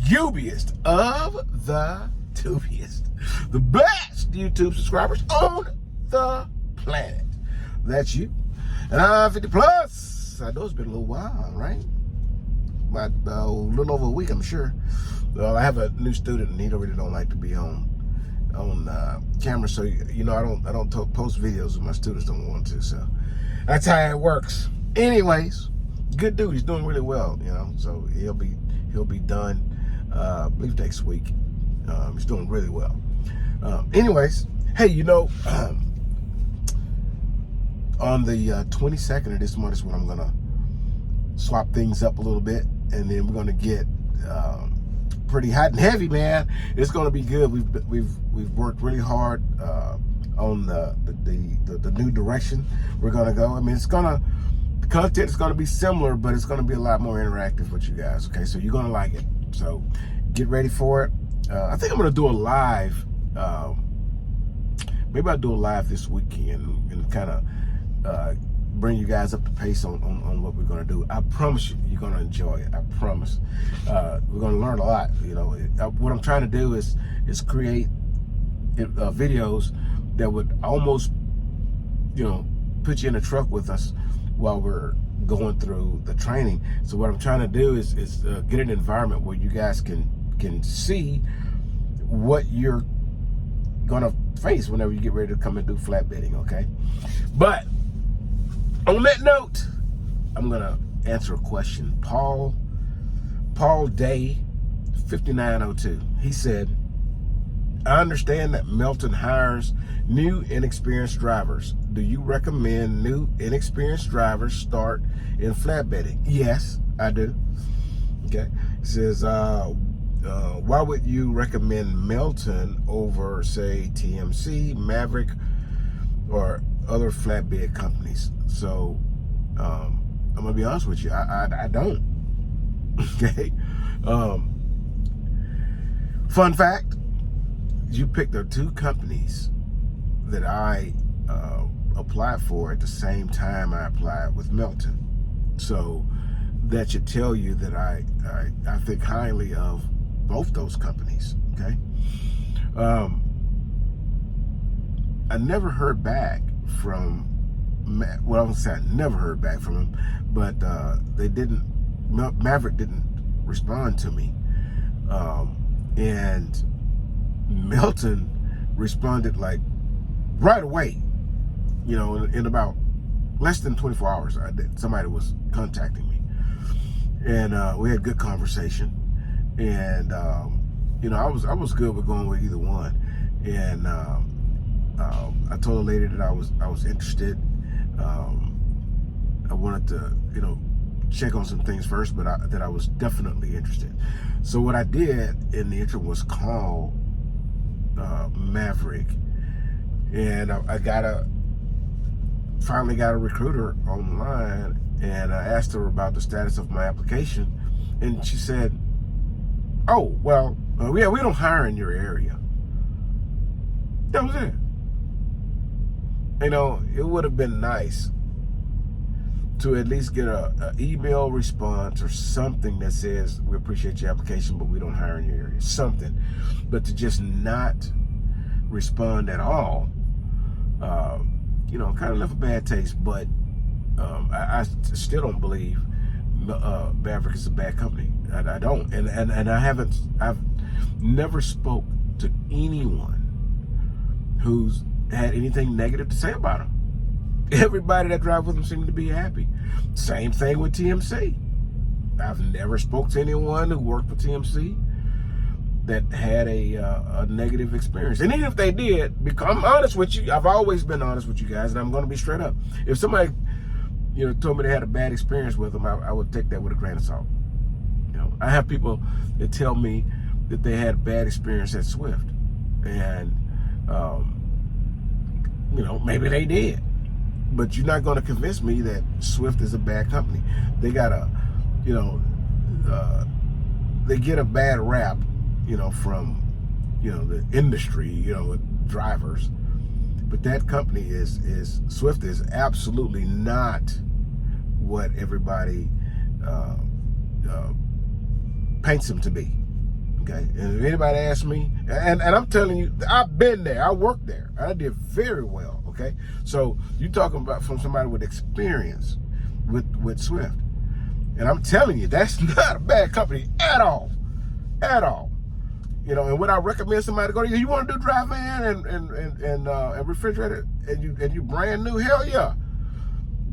dubiest of the dubiest, the best YouTube subscribers on the planet. That's you. And I'm 50 plus. I know it's been a little while, right? About a little over a week, I'm sure. I have a new student, and he really don't like to be on camera, so I don't post videos if my students don't want to. So that's how it works. Anyways, good dude. He's doing really well, So he'll be done, I believe next week. He's doing really well. Anyways, hey, on the 22nd of this month is when I'm gonna swap things up a little bit, and then we're gonna get pretty hot and heavy, man. It's gonna be good. We've worked really hard on the new direction we're gonna go. I mean, the content is gonna be similar, but it's gonna be a lot more interactive with you guys. Okay, so you're gonna like it. So get ready for it. I think I'm gonna do a live. Maybe I'll do a live this weekend and kind of bring you guys up to pace on what we're going to do. I promise you're going to enjoy it. I promise. We're going to learn a lot. What I'm trying to do is create videos that would almost, put you in a truck with us while we're going through the training. So what I'm trying to do is get an environment where you guys can see what you're gonna face whenever you get ready to come and do flatbedding, okay? But on that note, I'm gonna answer a question. Paul Day 5902. He said, I understand that Melton hires new inexperienced drivers. Do you recommend new inexperienced drivers start in flatbedding? Yes, I do. Okay. He says, why would you recommend Melton over, say, TMC, Maverick, or other flatbed companies? So I'm gonna be honest with you, I don't. Okay. Fun fact, you picked the two companies that I applied for at the same time I applied with Melton. So that should tell you that I think highly of both those companies. Okay. I never heard back from, well, I won't say I never heard back from them, but Maverick didn't respond to me. And Melton responded like right away, in about less than 24 hours. Somebody was contacting me, and we had good conversation. And I was good with going with either one. And I told the lady that I was interested. I wanted to check on some things first, but that I was definitely interested. So what I did in the interim was call Maverick, and I finally got a recruiter online, and I asked her about the status of my application, and she said, oh, well, we don't hire in your area. That was it. It would have been nice to at least get an email response or something that says, we appreciate your application, but we don't hire in your area. Something. But to just not respond at all, kind of left a bad taste. But I still don't believe Maverick is a bad company. I don't, and I've never spoke to anyone who's had anything negative to say about them. Everybody that drive with them seemed to be happy. Same thing with TMC. I've never spoke to anyone who worked for TMC that had a negative experience. And even if they did, because I'm honest with you, I've always been honest with you guys, and I'm going to be straight up. If somebody told me they had a bad experience with them, I would take that with a grain of salt. I have people that tell me that they had a bad experience at Swift, and maybe they did, but you're not going to convince me that Swift is a bad company. They got they get a bad rap, from the industry, with drivers. But that company is Swift is absolutely not what everybody paints them to be. Okay, and if anybody asks me, and I'm telling you, I've been there, I worked there, I did very well. Okay, so you talking about from somebody with experience with Swift, and I'm telling you, that's not a bad company at all, at all. You know, and would I recommend somebody to go to? You want to do dry van and refrigerator, and you brand new? Hell yeah!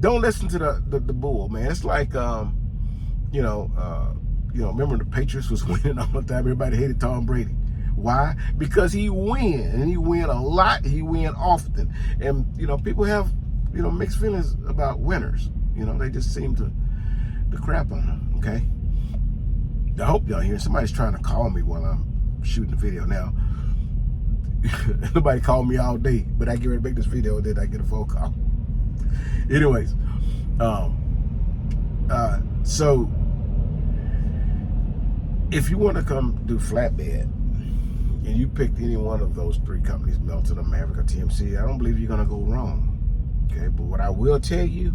Don't listen to the bull, man. It's like remember the Patriots was winning all the time. Everybody hated Tom Brady. Why? Because he win, and he win a lot. He win often, and people have mixed feelings about winners. They just seem to crap on them. Okay. I hope y'all hear. Somebody's trying to call me while I'm shooting the video now. Nobody called me all day, but I get ready to make this video, and then I get a phone call. Anyways, so if you want to come do flatbed and you picked any one of those three companies, Melton or Maverick or TMC, I don't believe you're going to go wrong. Okay, but what I will tell you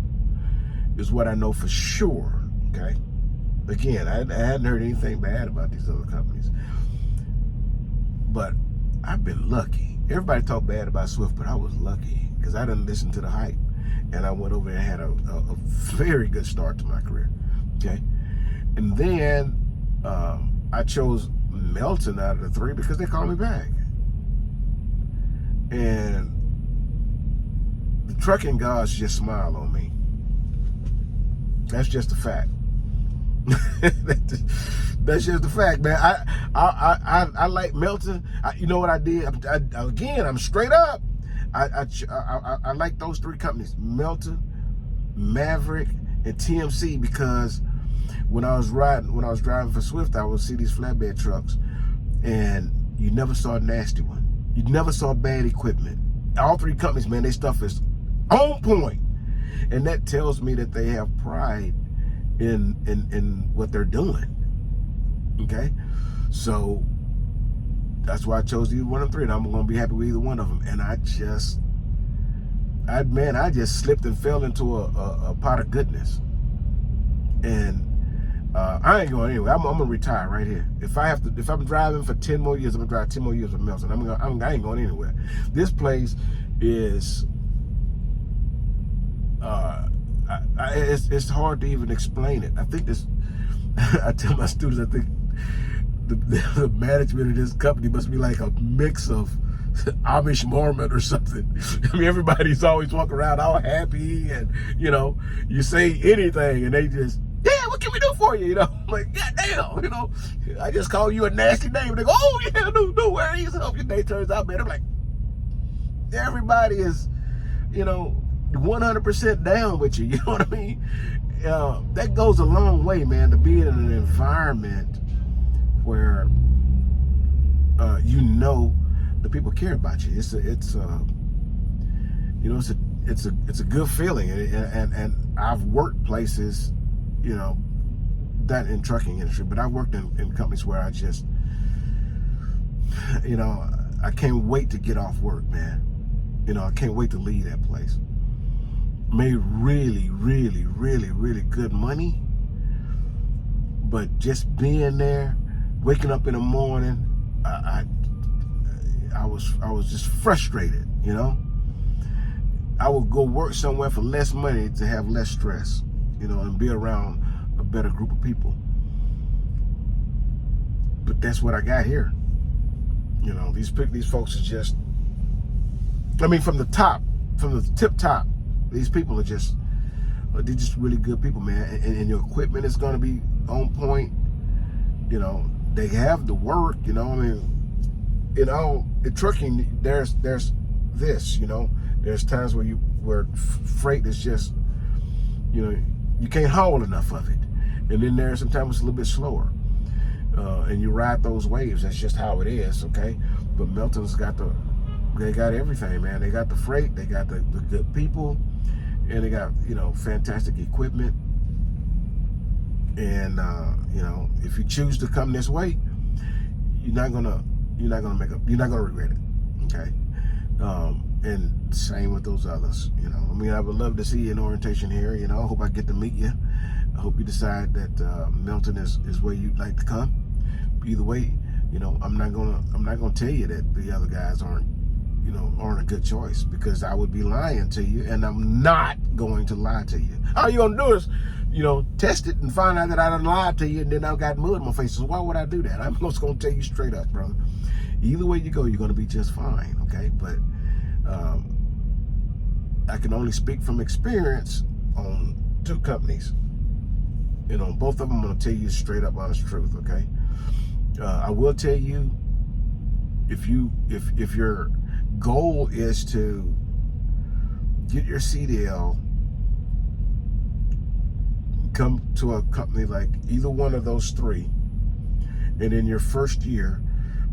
is what I know for sure. Okay, again, I hadn't heard anything bad about these other companies, but I've been lucky. Everybody talk bad about Swift, but I was lucky because I didn't listen to the hype, and I went over and had a very good start to my career. Okay, and then I chose Melton out of the three because they called me back, and the trucking gods just smile on me. That's just a fact. That's just the fact, man. I like Melton. You know what I did? Again, I'm straight up. I like those three companies: Melton, Maverick, and TMC, because when I was driving for Swift, I would see these flatbed trucks, and you never saw a nasty one. You never saw bad equipment. All three companies, man, their stuff is on point, and that tells me that they have pride in what they're doing. Okay, so that's why I chose either one of them three, and I'm gonna be happy with either one of them. And I just slipped and fell into a pot of goodness, and I ain't going anywhere. I'm gonna retire right here. If I'm driving for 10 more years, I'm gonna drive 10 more years with Melton. I ain't going anywhere. This place is it's hard to even explain it. I think this. I tell my students, I think the management of this company must be like a mix of Amish Mormon or something. I mean, everybody's always walking around all happy, and you say anything, and they just, yeah, what can we do for you? I'm like, goddamn, I just call you a nasty name. They go, oh yeah, no worries. I hope your day turns out better. I'm like, everybody is, 100% down with you. You know what I mean? That goes a long way, man, to be in an environment where the people care about you. It's a good feeling, and I've worked places, that in trucking industry, but I worked in companies where I just, I can't wait to get off work, man. I can't wait to leave that place. Made really, really, really, really good money, but just being there, waking up in the morning, I was just frustrated. I would go work somewhere for less money to have less stress, and be around a better group of people. But that's what I got here. These folks are just, from the tip top, these people are they're just really good people, man. And your equipment is going to be on point. They have the work, in trucking, there's this, there's times where freight is just, you can't haul enough of it. And then there's sometimes it's a little bit slower. And you ride those waves. That's just how it is, okay? But Melton's they got everything, man. They got the freight, they got the good people, and they got, fantastic equipment. And if you choose to come this way, you're not gonna regret it. Okay. And same with those others. I would love to see you in orientation here. I hope I get to meet you. I hope you decide that Melton is where you'd like to come. Either way, You know, I'm not gonna tell you that the other guys aren't a good choice, because I would be lying to you, and I'm not going to lie to you. All you're gonna do is, test it and find out that I done lied to you, and then I've got mud in my face. So why would I do that? I'm just gonna tell you straight up, brother. Either way you go, you're gonna be just fine, okay? But I can only speak from experience on 2 companies. Both of them, I'm gonna tell you straight up honest truth, okay? I will tell you, if your goal is to get your CDL, come to a company like either one of those 3, and in your first year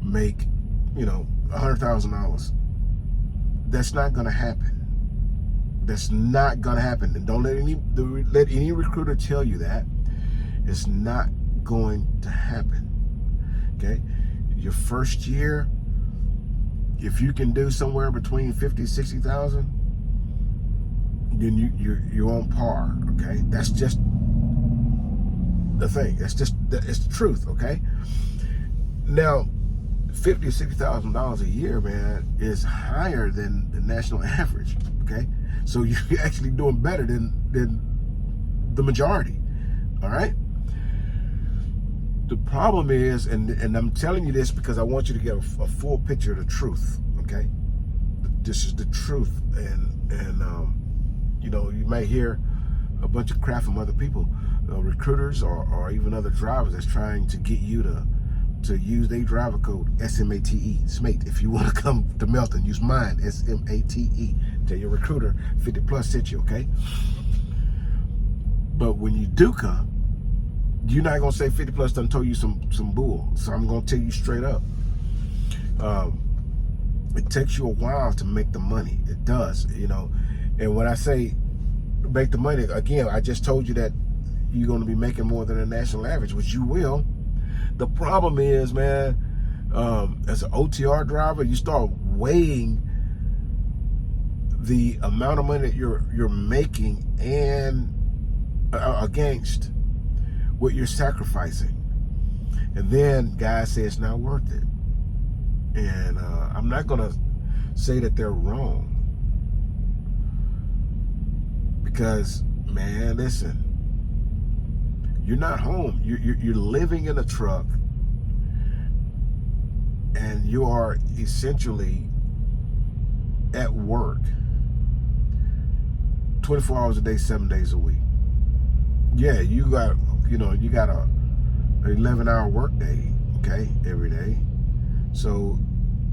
make $100,000. That's not going to happen. That's not going to happen. And don't let any recruiter tell you that. It's not going to happen. Okay, your first year, if you can do somewhere between 50 and 60,000, then you're on par. Okay, that's just the thing. It's the truth. Okay, now $50,000 to $60,000 a year, man, is higher than the national average. Okay, so you're actually doing better than the majority. All right. The problem is, and I'm telling you this because I want you to get a full picture of the truth, okay? This is the truth, and you may hear a bunch of crap from other people, recruiters or even other drivers that's trying to get you to use their driver code, SMATE, SMATE. If you want to come to Melton, use mine, SMATE. Tell your recruiter 50 plus sent you, okay? But when you do come, you're not gonna say 50 plus done told you some bull. So I'm gonna tell you straight up. It takes you a while to make the money. It does, And when I say make the money, again, I just told you that you're gonna be making more than the national average, which you will. The problem is, man, as an OTR driver, you start weighing the amount of money that you're making and against what you're sacrificing, and then guys say it's not worth it. And I'm not gonna say that they're wrong, because, man, listen, you're not home. You're living in a truck, and you are essentially at work 24 hours a day, 7 days a week. Yeah, you got a 11-hour work day, okay, every day. So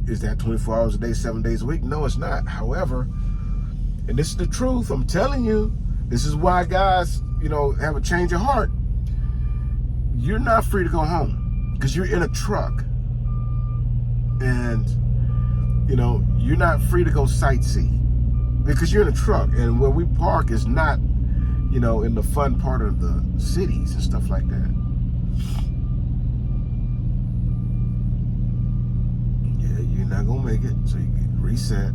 is that 24 hours a day, 7 days a week? No, it's not. However, and this is the truth, I'm telling you, this is why guys, have a change of heart. You're not free to go home because you're in a truck, and you're not free to go sightsee because you're in a truck, and where we park is not in the fun part of the cities and stuff like that. Yeah, you're not gonna make it, so you get reset.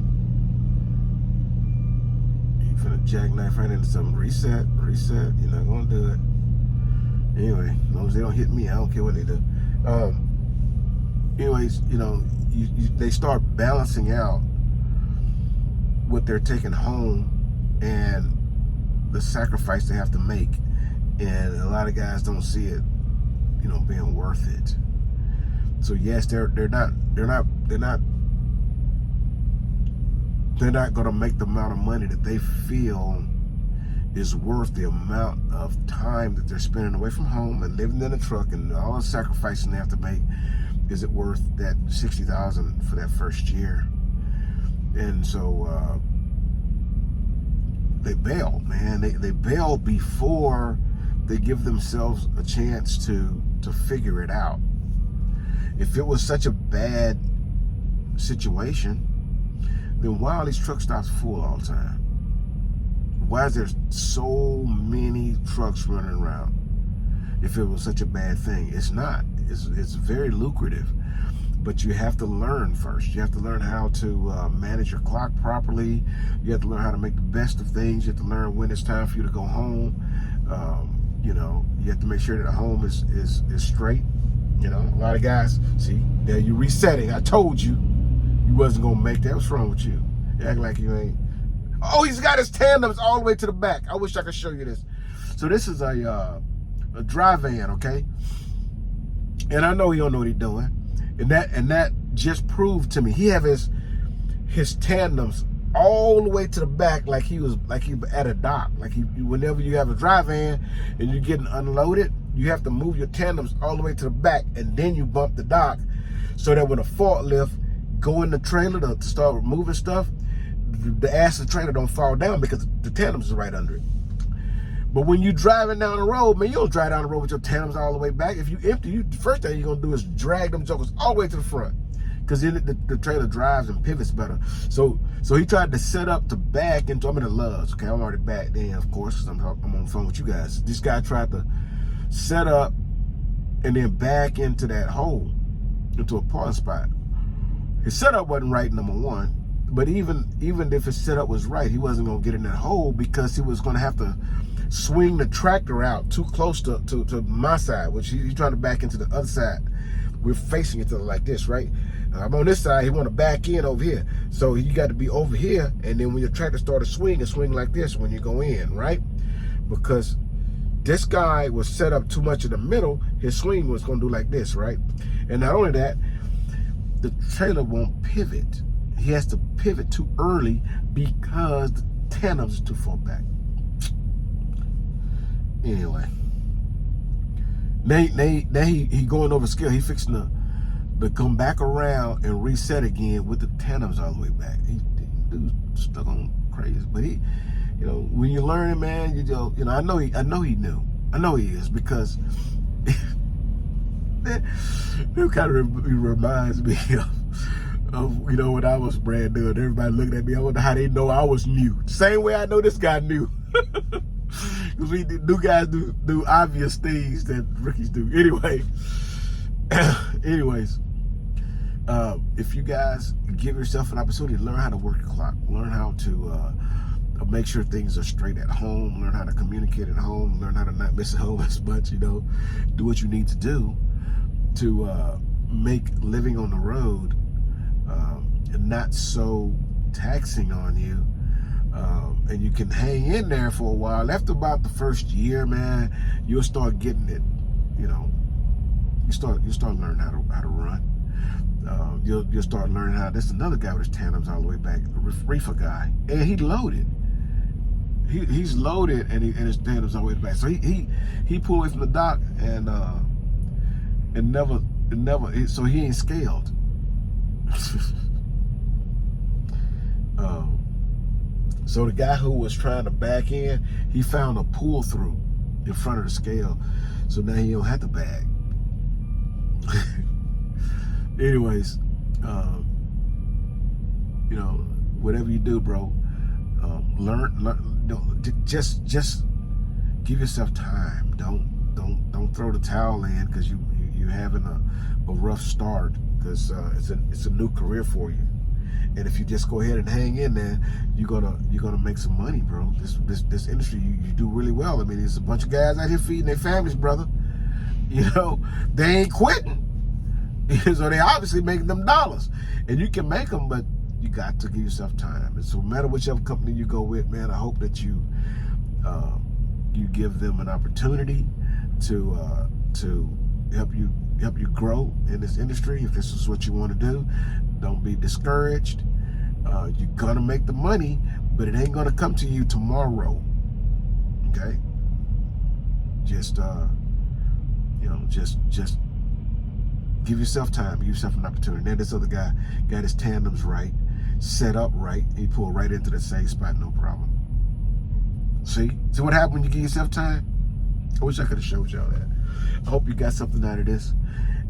You're finna jackknife right into something. Reset. You're not gonna do it. Anyway, as long as they don't hit me, I don't care what they do. Anyways, they start balancing out what they're taking home and the sacrifice they have to make, and a lot of guys don't see it, being worth it. So yes, they're not going to make the amount of money that they feel is worth the amount of time that they're spending away from home and living in a truck, and all the sacrificing they have to make. Is it worth that $60,000 for that first year? And so they bail, man. They bail before they give themselves a chance to figure it out. If it was such a bad situation, then why are these truck stops full all the time? Why is there so many trucks running around? If it was such a bad thing, it's not. It's very lucrative, but you have to learn first. You have to learn how to manage your clock properly. You have to learn how to make the best of things. You have to learn when it's time for you to go home. You have to make sure that the home is straight. You know, a lot of guys, see, there you resetting. I told you you wasn't gonna make that. What's wrong with you? You act like you ain't. Oh, he's got his tandems all the way to the back. I wish I could show you this. So this is a dry van, okay? And I know he don't know what he's doing. And that just proved to me he have his tandems all the way to the back, like he at a dock. Like whenever you have a dry van and you're getting unloaded, you have to move your tandems all the way to the back, and then you bump the dock, so that when a forklift go in the trailer to start moving stuff, the ass of the trailer don't fall down because the tandems is right under it. But when you driving down the road, man, you don't drive down the road with your tandems all the way back. If you empty, the first thing you're gonna do is drag them jokers all the way to the front, because then the trailer drives and pivots better. So he tried to set up to back into. I'm in the Loves, okay? I'm already backed in, of course, because I'm on the phone with you guys. This guy tried to set up and then back into that hole, into a parking spot. His setup wasn't right, number one. But even if his setup was right, he wasn't gonna get in that hole, because he was gonna have to swing the tractor out too close to my side, which he's trying to back into the other side. We're facing each other like this, right? I'm on this side, he want to back in over here. So you got to be over here, and then when your tractor started swing like this when you go in, right? Because this guy was set up too much in the middle, his swing was gonna do like this, right? And not only that, the trailer won't pivot. He has to pivot too early because the tandems are too far back. Anyway, now he going over scale. He fixing to come back around and reset again with the tandems all the way back. Dude's stuck on crazy, but he, you know, when you're learning, man, you just, you know, I know he knew. I know he is, because it kind of reminds me of, you know, when I was brand new and everybody looking at me, I wonder how they know I was new. Same way I know this guy knew. Because new guys do obvious things that rookies do. Anyways, if you guys give yourself an opportunity to learn how to work your clock, learn how to make sure things are straight at home, learn how to communicate at home, learn how to not miss at home as much, you know, do what you need to do to make living on the road not so taxing on you. And you can hang in there for a while. After about the first year, man, you'll start getting it. You know, you start learning how to run. You'll start learning how. There's another guy with his tandems all the way back, the reefer guy, and he loaded. He's loaded, and his tandems all the way back. So he pulled away from the dock and never. So he ain't scaled. So the guy who was trying to back in, he found a pull through in front of the scale, so now he don't have to bag. Anyways, you know, whatever you do, bro, learn. Just give yourself time. Don't throw the towel in because you're having a rough start, because it's a new career for you. And if you just go ahead and hang in there, you're gonna make some money, bro. This industry, you do really well. I mean, there's a bunch of guys out here feeding their families, brother. You know, they ain't quitting. So they obviously making them dollars, and you can make them, but you got to give yourself time. And so no matter whichever company you go with, man, I hope that you give them an opportunity to help you grow in this industry. If this is what you want to do, don't be discouraged. You're gonna make the money, but it ain't gonna come to you tomorrow. Okay? Just you know, just give yourself time, give yourself an opportunity. Now this other guy got his tandems right, set up right, he pulled right into the same spot, no problem. See what happened when you give yourself time? I wish I could have showed y'all that. I hope you got something out of this.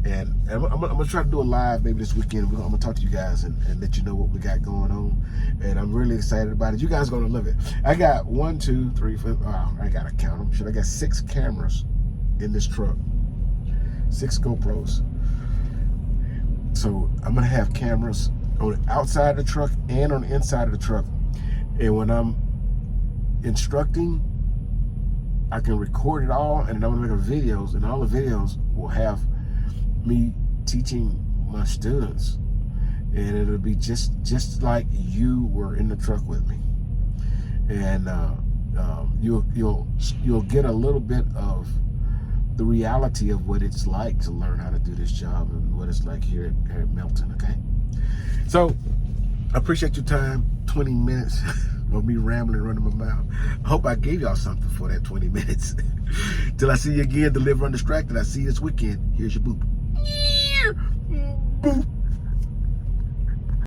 And I'm gonna try to do a live maybe this weekend. I'm gonna talk to you guys and let you know what we got going on. And I'm really excited about it. You guys are gonna love it. I got 1, 2, 3, 4. Oh, I gotta count them. Shit, I got 6 cameras in this truck. 6 GoPros. So I'm gonna have cameras on the outside of the truck and on the inside of the truck. And when I'm instructing, I can record it all, and then I'm gonna make videos, and all the videos will have me teaching my students, and it'll be just like you were in the truck with me, and you'll get a little bit of the reality of what it's like to learn how to do this job and what it's like here at Melton. Okay, so I appreciate your time. 20 minutes of me rambling, running my mouth. I hope I gave y'all something for that 20 minutes. Till I see you again, Deliver Undistracted. I see you this weekend. Here's your boop. Boop.